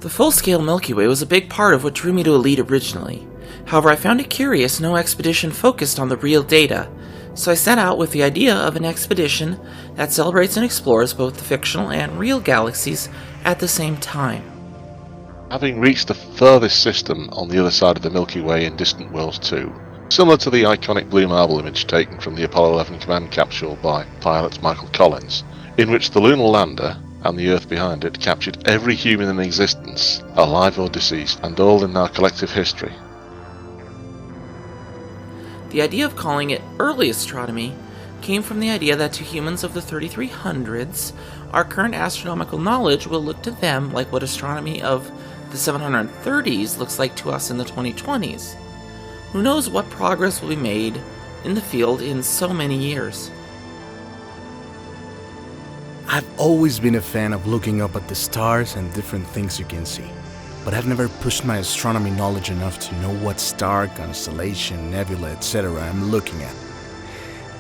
The full-scale Milky Way was a big part of what drew me to Elite originally. However, I found it curious no expedition focused on the real data, so I set out with the idea of an expedition that celebrates and explores both the fictional and real galaxies at the same time. Having reached the furthest system on the other side of the Milky Way in Distant Worlds 2, similar to the iconic blue marble image taken from the Apollo 11 command capsule by pilot Michael Collins, in which the lunar lander and the Earth behind it captured every human in existence, alive or deceased, and all in our collective history. The idea of calling it early astronomy came from the idea that to humans of the 3300s, our current astronomical knowledge will look to them like what astronomy of the 730s looks like to us in the 2020s. Who knows what progress will be made in the field in so many years. I've always been a fan of looking up at the stars and different things you can see, but I've never pushed my astronomy knowledge enough to know what star, constellation, nebula, etc. I'm looking at.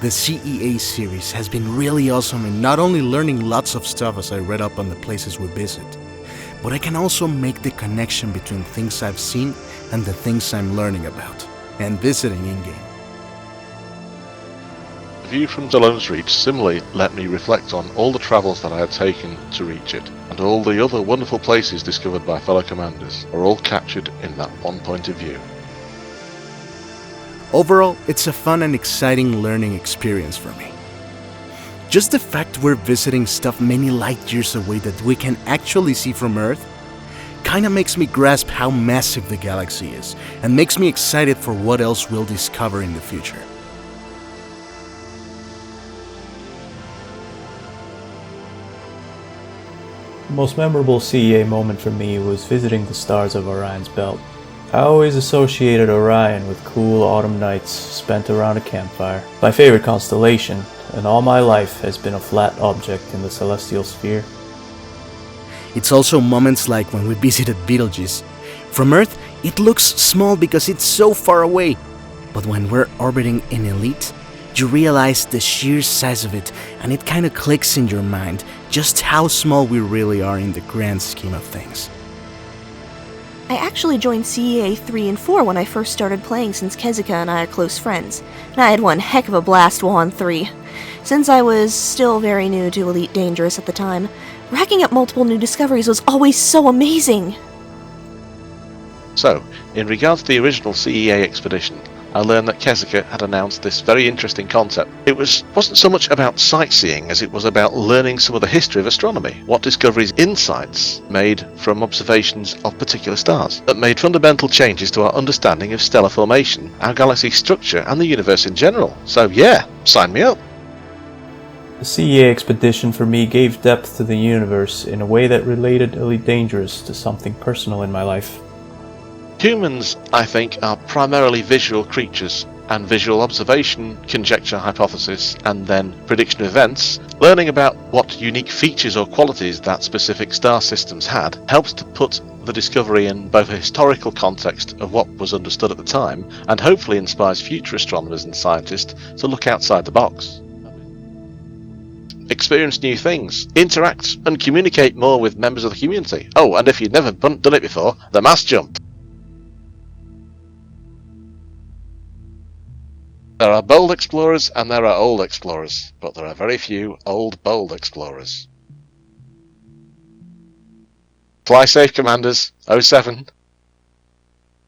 The CEA series has been really awesome in not only learning lots of stuff as I read up on the places we visit, but I can also make the connection between things I've seen and the things I'm learning about, and visiting in-game. The view from Salone's Reach similarly let me reflect on all the travels that I had taken to reach it, and all the other wonderful places discovered by fellow commanders are all captured in that one point of view. Overall, it's a fun and exciting learning experience for me. Just the fact we're visiting stuff many light years away that we can actually see from Earth kinda makes me grasp how massive the galaxy is, and makes me excited for what else we'll discover in the future. The most memorable CEA moment for me was visiting the stars of Orion's belt. I always associated Orion with cool autumn nights spent around a campfire. My favorite constellation, and all my life, has been a flat object in the celestial sphere. It's also moments like when we visited Betelgeuse. From Earth, it looks small because it's so far away, but when we're orbiting in Elite, you realize the sheer size of it, and it kinda clicks in your mind just how small we really are in the grand scheme of things. I actually joined CEA 3 and 4 when I first started playing, since Kezika and I are close friends, and I had one heck of a blast while on 3. Since I was still very new to Elite Dangerous at the time, racking up multiple new discoveries was always so amazing! So, in regards to the original CEA expedition, I learned that Kezika had announced this very interesting concept. It wasn't so much about sightseeing as it was about learning some of the history of astronomy, what discoveries, insights made from observations of particular stars that made fundamental changes to our understanding of stellar formation, our galaxy structure and the universe in general. So yeah, sign me up. The CEA expedition for me gave depth to the universe in a way that related Elite Dangerous to something personal in my life. Humans, I think, are primarily visual creatures, and visual observation, conjecture, hypothesis, and then prediction of events, learning about what unique features or qualities that specific star systems had, helps to put the discovery in both a historical context of what was understood at the time, and hopefully inspires future astronomers and scientists to look outside the box. Experience new things, interact and communicate more with members of the community. Oh, and if you've never done it before, the mass jump. There are bold explorers and there are old explorers, but there are very few old, bold explorers. Fly safe, Commanders. 07.